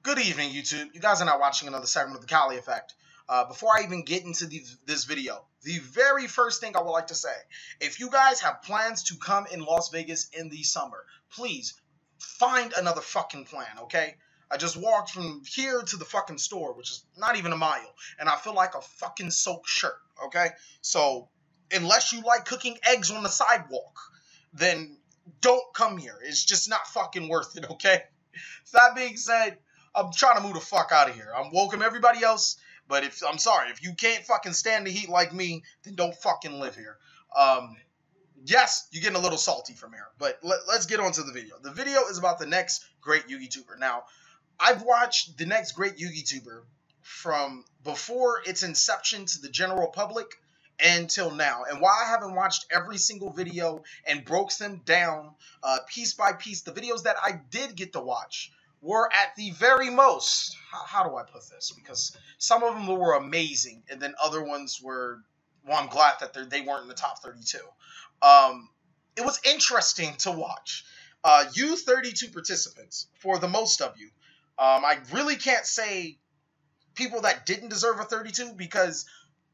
Good evening, YouTube. You guys are now watching another segment of the Cali Effect. Before I even get into this video, the very first thing I would like to say, if you guys have plans to come in Las Vegas in the summer, please find another fucking plan, okay? I just walked from here to the fucking store, which is not even a mile, and I feel like a fucking soaked shirt, okay? So, unless you like cooking eggs on the sidewalk, then don't come here. It's just not fucking worth it, okay? That being said, I'm trying to move the fuck out of here. I'm welcome everybody else, but I'm sorry, if you can't fucking stand the heat like me, then don't fucking live here. Yes, you're getting a little salty from here, but let's get on to the video. The video is about the next great YugiTuber. Now, I've watched the next great YugiTuber from before its inception to the general public until now. And while I haven't watched every single video and broke them down piece by piece, the videos that I did get to watch were at the very most, how do I put this? Because some of them were amazing, and then other ones were, well, I'm glad that they weren't in the top 32. It was interesting to watch. You 32 participants, for the most of you, I really can't say people that didn't deserve a 32 because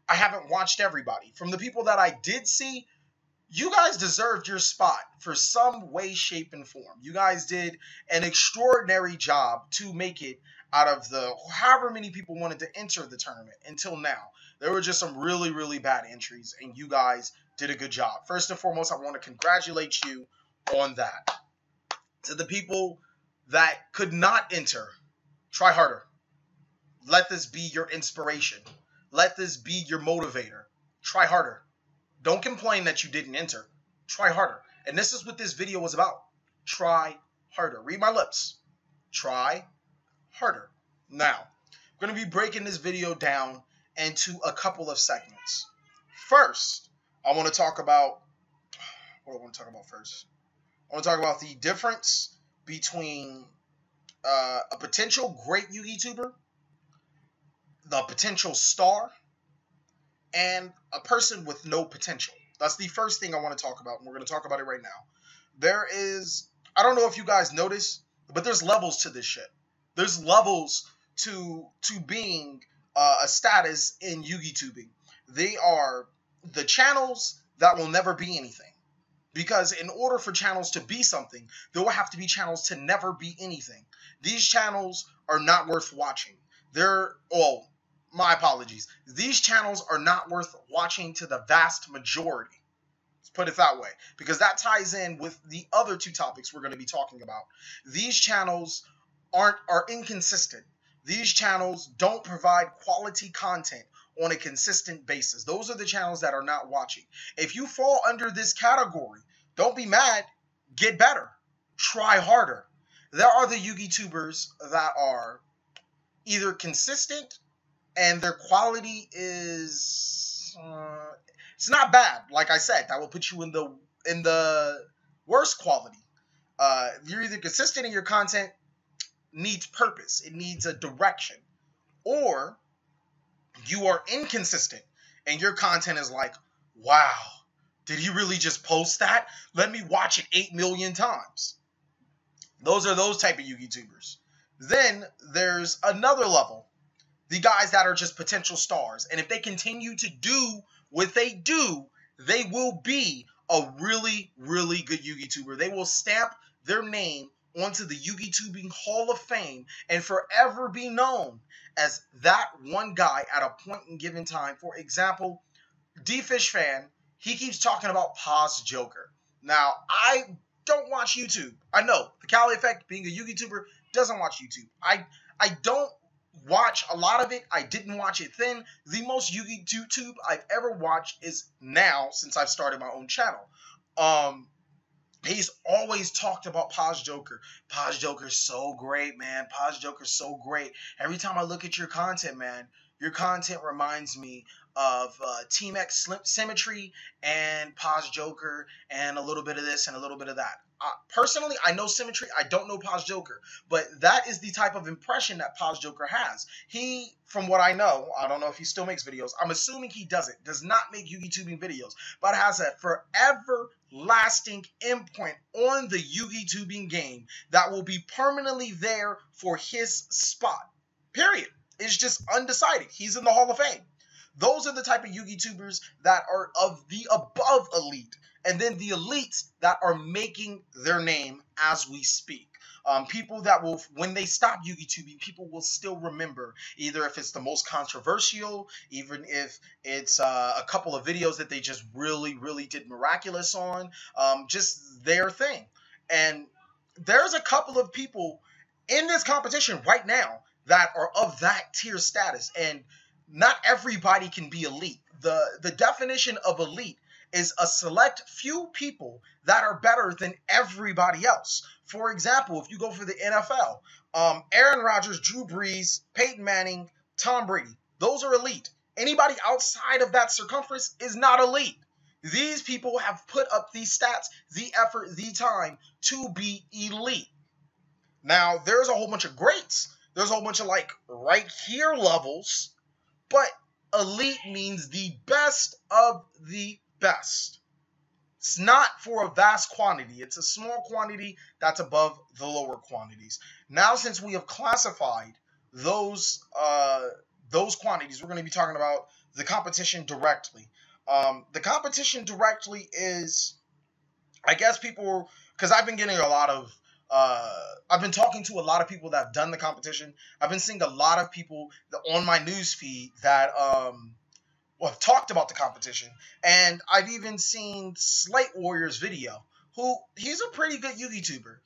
I haven't watched everybody. From the people that I did see, you guys deserved your spot for some way, shape, and form. You guys did an extraordinary job to make it out of the however many people wanted to enter the tournament until now. There were just some really, really bad entries, and you guys did a good job. First and foremost, I want to congratulate you on that. To the people that could not enter, try harder. Let this be your inspiration. Let this be your motivator. Try harder. Don't complain that you didn't enter. Try harder. And this is what this video was about. Try harder. Read my lips. Try harder. Now, I'm going to be breaking this video down into a couple of segments. First, I want to talk about... What do I want to talk about first? I want to talk about the difference between a potential great YugiTuber, the potential star, and a person with no potential. That's the first thing I want to talk about, and we're going to talk about it right now. There is, I don't know if you guys notice, but there's levels to this shit. There's levels to being a status in YugiTubing. They are the channels that will never be anything. Because in order for channels to be something, there will have to be channels to never be anything. These channels are not worth watching. My apologies. These channels are not worth watching to the vast majority. Let's put it that way. Because that ties in with the other two topics we're going to be talking about. These channels are inconsistent. These channels don't provide quality content on a consistent basis. Those are the channels that are not watching. If you fall under this category, don't be mad. Get better. Try harder. There are the YugiTubers that are either consistent and their quality is it's not bad. Like I said, that will put you in the worst quality. You're either consistent in your content, needs purpose, it needs a direction, or you are inconsistent and your content is like, wow, did he really just post that? Let me watch it 8 million times. Those are those type of YugiTubers. Then there's another level. The guys that are just potential stars. And if they continue to do what they do, they will be a really, really good YugiTuber. They will stamp their name onto the YugiTubing Hall of Fame and forever be known as that one guy at a point in given time. For example, D-Fish Fan, he keeps talking about Pojo. Now, I don't watch YouTube. I know, TheCaliEffect, being a YugiTuber, doesn't watch YouTube. I don't watch a lot of it. I didn't watch it then. The most YugiTube I've ever watched is now, since I've started my own channel. He's always talked about Pojo. Pojo's so great, man. Pojo's so great. Every time I look at your content, man, your content reminds me of Team X Symmetry and Pojo and a little bit of this and a little bit of that. personally, I know Symmetry. I don't know Paz Joker, but that is the type of impression that Paz Joker has. He, from what I know, I don't know if he still makes videos. I'm assuming he doesn't. Does not make YugiTubing videos, but has a forever lasting imprint on the YugiTubing game that will be permanently there for his spot. Period. It's just undecided. He's in the Hall of Fame. Those are the type of YouTubers that are of the above elite, and then the elites that are making their name as we speak. People that will, when they stop YouTubing, people will still remember, either if it's the most controversial, even if it's a couple of videos that they just really, really did miraculous on, just their thing. And there's a couple of people in this competition right now that are of that tier status, and not everybody can be elite. The definition of elite is a select few people that are better than everybody else. For example, if you go for the NFL, Aaron Rodgers, Drew Brees, Peyton Manning, Tom Brady, those are elite. Anybody outside of that circumference is not elite. These people have put up these stats, the effort, the time to be elite. Now, there's a whole bunch of greats. There's a whole bunch of like right here levels, but elite means the best of the best. It's not for a vast quantity. It's a small quantity that's above the lower quantities. Now, since we have classified those quantities, we're going to be talking about the competition directly. The competition directly is, I guess people, because I've been getting a lot of I've been talking to a lot of people that have done the competition. I've been seeing a lot of people on my news feed that have talked about the competition, and I've even seen Slate Warrior's video. He's a pretty good YouTuber.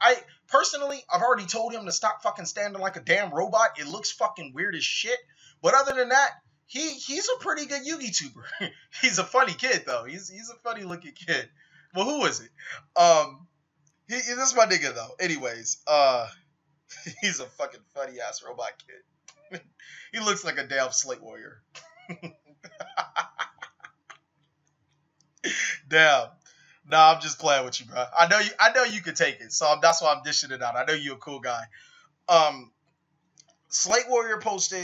I personally, I've already told him to stop fucking standing like a damn robot. It looks fucking weird as shit. But other than that, he's a pretty good YouTuber. He's a funny kid though. He's a funny looking kid. Well, who is it? This is my nigga though. Anyways, he's a fucking funny ass robot kid. He looks like a damn Slate Warrior. Damn. Nah, I'm just playing with you, bro. I know you can take it, so that's why I'm dishing it out. I know you're a cool guy. Slate Warrior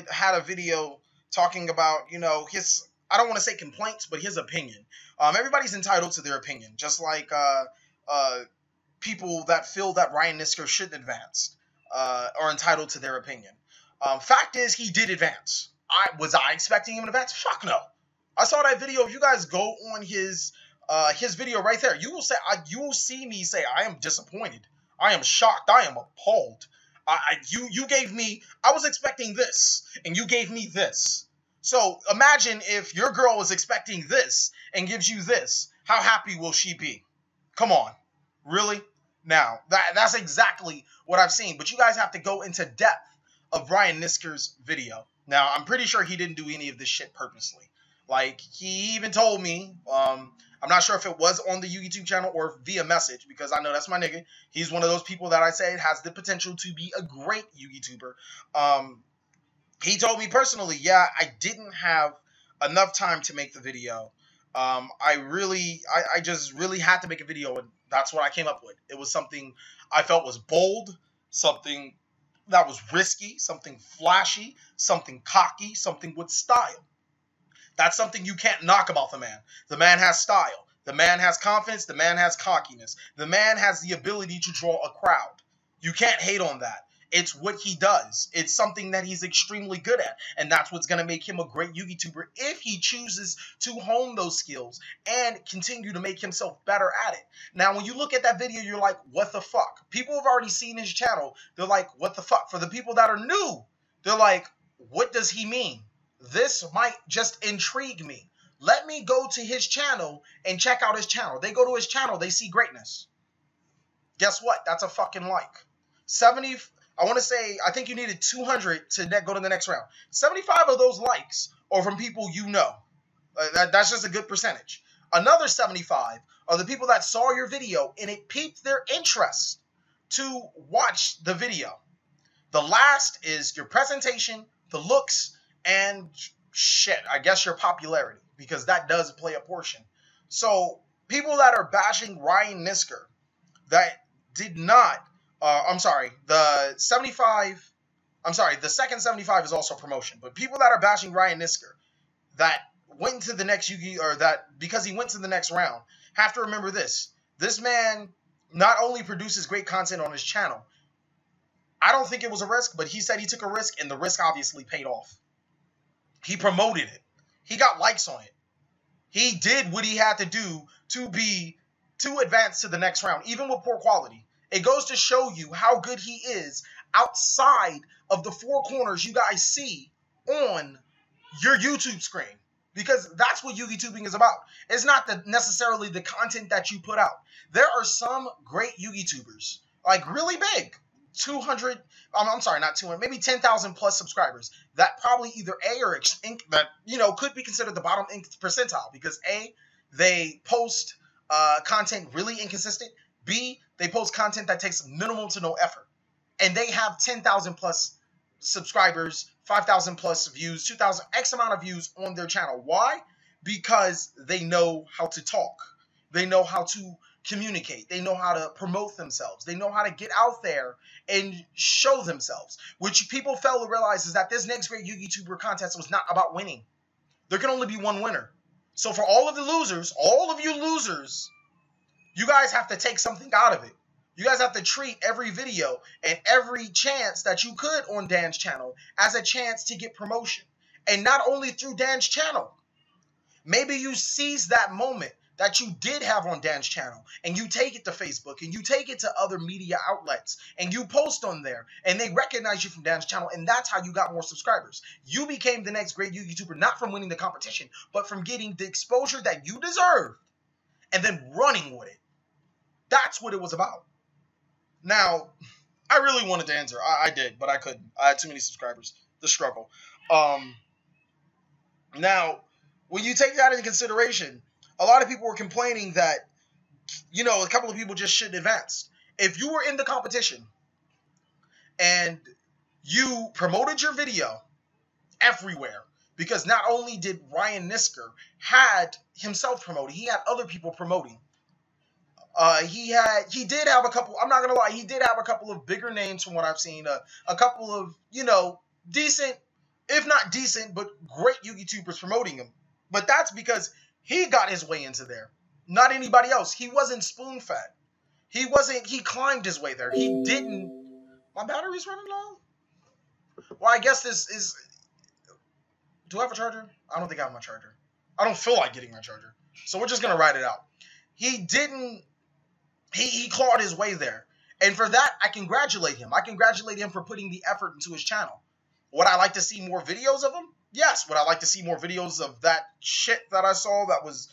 had a video talking about, his, I don't want to say complaints, but his opinion. Everybody's entitled to their opinion, just like people that feel that Ryan Nisker shouldn't advance are entitled to their opinion. Fact is, he did advance. Was I expecting him to advance? Fuck no. I saw that video. If you guys go on his video right there, you will see me say, I am disappointed. I am shocked. I am appalled. You gave me, I was expecting this, and you gave me this. So imagine if your girl was expecting this and gives you this. How happy will she be? Come on. Really? Now, that's exactly what I've seen. But you guys have to go into depth of Ryan Nisker's video. Now, I'm pretty sure he didn't do any of this shit purposely. Like, he even told me, I'm not sure if it was on the YouTube channel or via message, because I know that's my nigga. He's one of those people that I say has the potential to be a great YouTuber. He told me personally, yeah, I didn't have enough time to make the video. I just really had to make a video, and that's what I came up with. It was something I felt was bold, something that was risky, something flashy, something cocky, something with style. That's something you can't knock about the man. The man has style. The man has confidence. The man has cockiness. The man has the ability to draw a crowd. You can't hate on that. It's what he does. It's something that he's extremely good at. And that's what's going to make him a great YouTuber if he chooses to hone those skills and continue to make himself better at it. Now, when you look at that video, you're like, what the fuck? People have already seen his channel. They're like, what the fuck? For the people that are new, they're like, what does he mean? This might just intrigue me. Let me go to his channel and check out his channel. They go to his channel, they see greatness. Guess what? That's a fucking like. 70, I want to say, I think you needed 200 to go to the next round. 75 of those likes are from people you know. That's just a good percentage. Another 75 are the people that saw your video and it piqued their interest to watch the video. The last is your presentation, the looks, and shit, I guess your popularity, because that does play a portion. So people that are bashing Ryan Nisker, that did not, I'm sorry, the 75, I'm sorry, the second 75 is also promotion. But people that are bashing Ryan Nisker that went into the next or that because he went to the next round, have to remember this. This man not only produces great content on his channel, I don't think it was a risk, but he said he took a risk, and the risk obviously paid off. He promoted it. He got likes on it. He did what he had to do to advance to the next round, even with poor quality. It goes to show you how good he is outside of the four corners you guys see on your YouTube screen. Because that's what YugiTubing is about. It's not necessarily the content that you put out. There are some great YugiTubers, like really big, 200, I'm sorry, not 200, maybe 10,000 plus subscribers that probably either A or that, could be considered the bottom percentile because A, they post content really inconsistent. B, they post content that takes minimal to no effort. And they have 10,000 plus subscribers, 5,000 plus views, 2,000, X amount of views on their channel. Why? Because they know how to talk. They know how to communicate. They know how to promote themselves. They know how to get out there and show themselves. Which people fail to realize is that this next great YouTuber contest was not about winning. There can only be one winner. So for all of the losers, all of you losers, you guys have to take something out of it. You guys have to treat every video and every chance that you could on Dan's channel as a chance to get promotion. And not only through Dan's channel. Maybe you seize that moment that you did have on Dan's channel and you take it to Facebook and you take it to other media outlets and you post on there and they recognize you from Dan's channel, and that's how you got more subscribers. You became the next great YouTuber, not from winning the competition, but from getting the exposure that you deserved and then running with it. That's what it was about. Now, I really wanted to answer. I did, but I couldn't. I had too many subscribers. The struggle. Now, when you take that into consideration, a lot of people were complaining that, a couple of people just shouldn't advance. If you were in the competition and you promoted your video everywhere, because not only did Ryan Nisker had himself promoted, he had other people promoting. He did have a couple, I'm not going to lie, he did have a couple of bigger names from what I've seen, a couple of, decent, if not decent, but great YouTubers promoting him. But that's because he got his way into there, not anybody else. He wasn't spoon-fed. He climbed his way there. He didn't, my battery's running low? Well, I guess this is, do I have a charger? I don't think I have my charger. I don't feel like getting my charger. So we're just going to ride it out. He didn't, he clawed his way there. And for that, I congratulate him. I congratulate him for putting the effort into his channel. Would I like to see more videos of him? Yes. Would I like to see more videos of that shit that I saw that was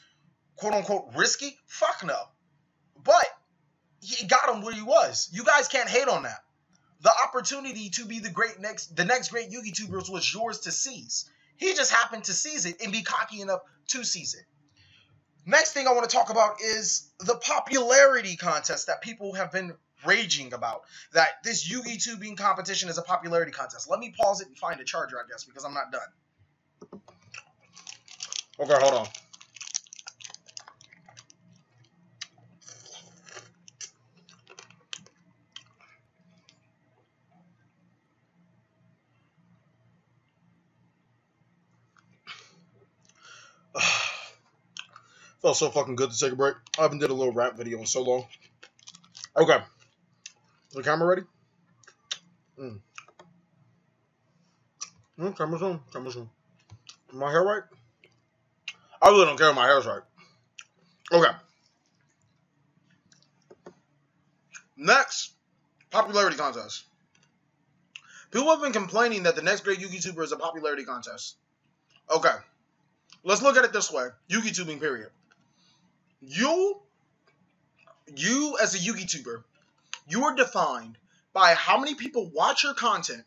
quote-unquote risky? Fuck no. But he got him where he was. You guys can't hate on that. The opportunity to be the next great YouTubers was yours to seize. He just happened to seize it and be cocky enough to seize it. Next thing I want to talk about is the popularity contest that people have been raging about. That this YugiTubing competition is a popularity contest. Let me pause it and find a charger, I guess, because I'm not done. Okay, hold on. Felt so fucking good to take a break. I haven't did a little rap video in so long. Okay. The camera ready? Camera's on. Camera's on. My hair right? I really don't care if my hair's right. Okay. Next, popularity contest. People have been complaining that the next great YouTuber is a popularity contest. Okay. Let's look at it this way. YugiTubing, period. You as a YouTuber, you are defined by how many people watch your content,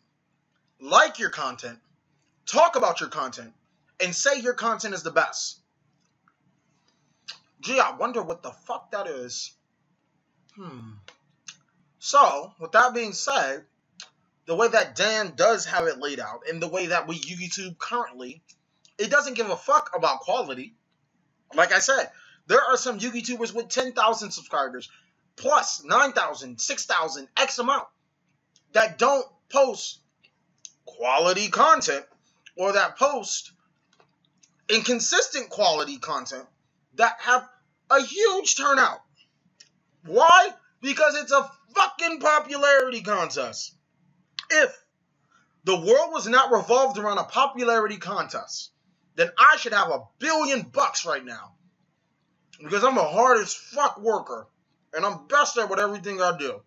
like your content, talk about your content, and say your content is the best. Gee, I wonder what the fuck that is. So, with that being said, the way that Dan does have it laid out, and the way that we YouTube currently, it doesn't give a fuck about quality. Like I said, there are some YouTubers with 10,000 subscribers plus 9,000, 6,000, X amount that don't post quality content, or that post inconsistent quality content that have a huge turnout. Why? Because it's a fucking popularity contest. If the world was not revolved around a popularity contest, then I should have $1 billion right now. Because I'm a hard as fuck worker. And I'm best at everything I do.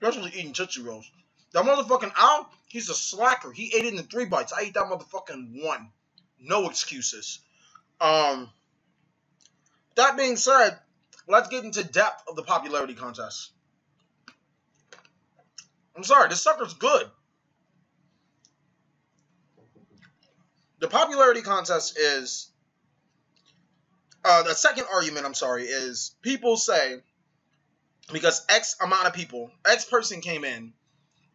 Especially eating Tootsie Rolls. That motherfucking owl, he's a slacker. He ate it in 3 bites. I ate that motherfucking 1. No excuses. That being said, let's get into depth of the popularity contest. I'm sorry, this sucker's good. The popularity contest is... the second argument, is people say, because X amount of people, X person came in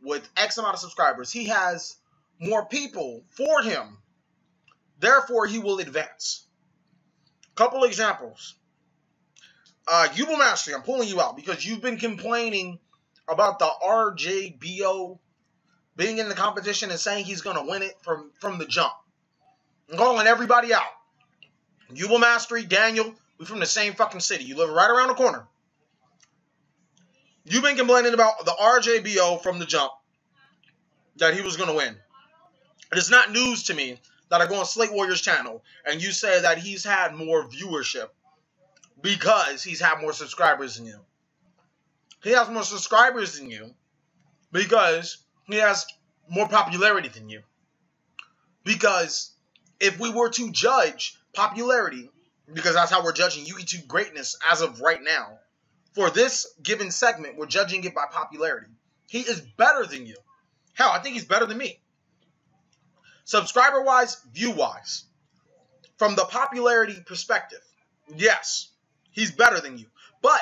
with X amount of subscribers, he has more people for him. Therefore, he will advance. Couple examples. Yubel Mastery, I'm pulling you out because you've been complaining about the RJBO being in the competition and saying he's going to win it from the jump. I'm calling everybody out. Yubel Mastery, Daniel, we're from the same fucking city. You live right around the corner. You've been complaining about the RJBO from the jump that he was going to win. It is not news to me that I go on Slate Warriors channel and you say that he's had more viewership because he's had more subscribers than you. He has more subscribers than you because he has more popularity than you. Because if we were to judge popularity, because that's how we're judging YugiTube greatness as of right now, for this given segment, we're judging it by popularity. He is better than you. Hell, I think he's better than me. Subscriber-wise, view-wise. From the popularity perspective, yes, he's better than you. But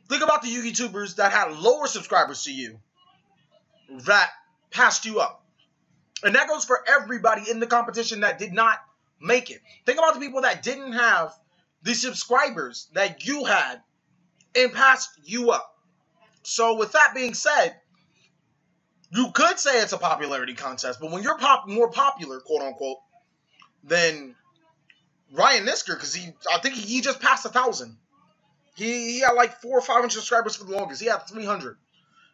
think about the YugiTubers that had lower subscribers to you that passed you up. And that goes for everybody in the competition that did not make it. Think about the people that didn't have the subscribers that you had and passed you up. So with that being said, you could say it's a popularity contest, but when you're more popular, quote unquote, than Ryan Nisker, because I think he just passed 1,000. He had like 400 or 500 subscribers for the longest. He had 300.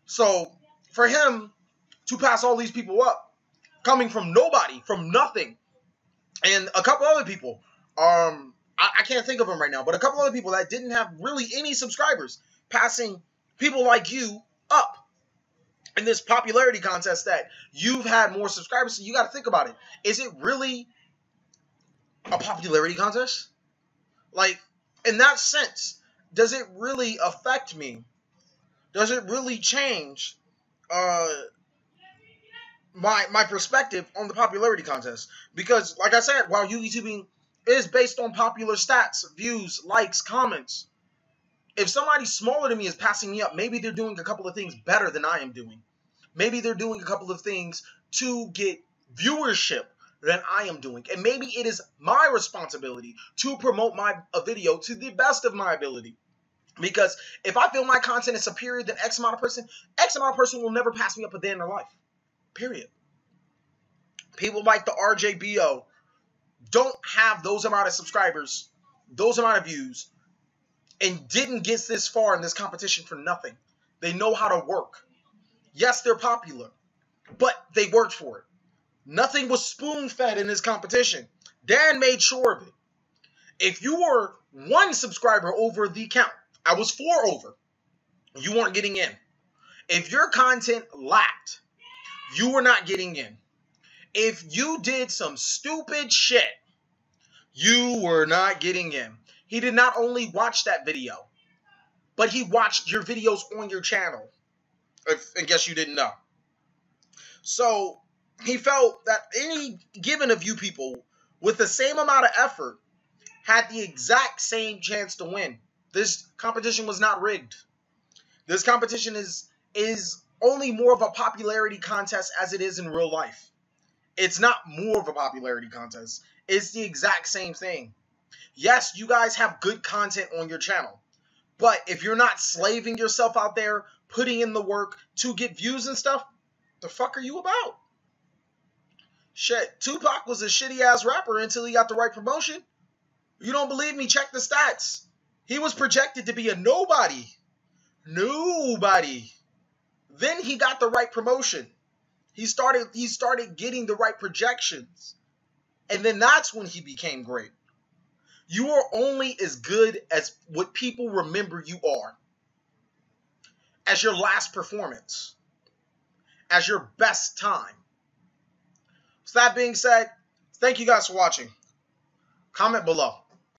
So for him to pass all these people up, coming from nobody, from nothing, and a couple other people, I can't think of them right now, but a couple other people that didn't have really any subscribers, passing people like you up in this popularity contest that you've had more subscribers. So you got to think about it. Is it really a popularity contest? Like, in that sense, does it really affect me? Does it really change my perspective on the popularity contest? Because, like I said, while YouTubing is based on popular stats, views, likes, comments, if somebody smaller than me is passing me up, maybe they're doing a couple of things better than I am doing. Maybe they're doing a couple of things to get viewership than I am doing. And maybe it is my responsibility to promote a video to the best of my ability. Because if I feel my content is superior than X amount of person will never pass me up a day in their life. Period. People like the RJBO don't have those amount of subscribers, those amount of views, and didn't get this far in this competition for nothing. They know how to work. Yes, they're popular, but they worked for it. Nothing was spoon-fed in this competition. Dan made sure of it. If you were 1 subscriber over the count, I was 4 over, you weren't getting in. If your content lacked, you were not getting in. If you did some stupid shit, you were not getting in. He did not only watch that video, but he watched your videos on your channel. I guess you didn't know. So he felt that any given of you people with the same amount of effort had the exact same chance to win. This competition was not rigged. This competition is only more of a popularity contest as it is in real life. It's not more of a popularity contest. It's the exact same thing. Yes, you guys have good content on your channel. But if you're not slaving yourself out there, putting in the work to get views and stuff, the fuck are you about? Shit, Tupac was a shitty-ass rapper until he got the right promotion. You don't believe me? Check the stats. He was projected to be a nobody. Nobody. Then he got the right promotion. He started getting the right projections. And then that's when he became great. You are only as good as what people remember you are. As your last performance. As your best time. So that being said, thank you guys for watching. Comment below.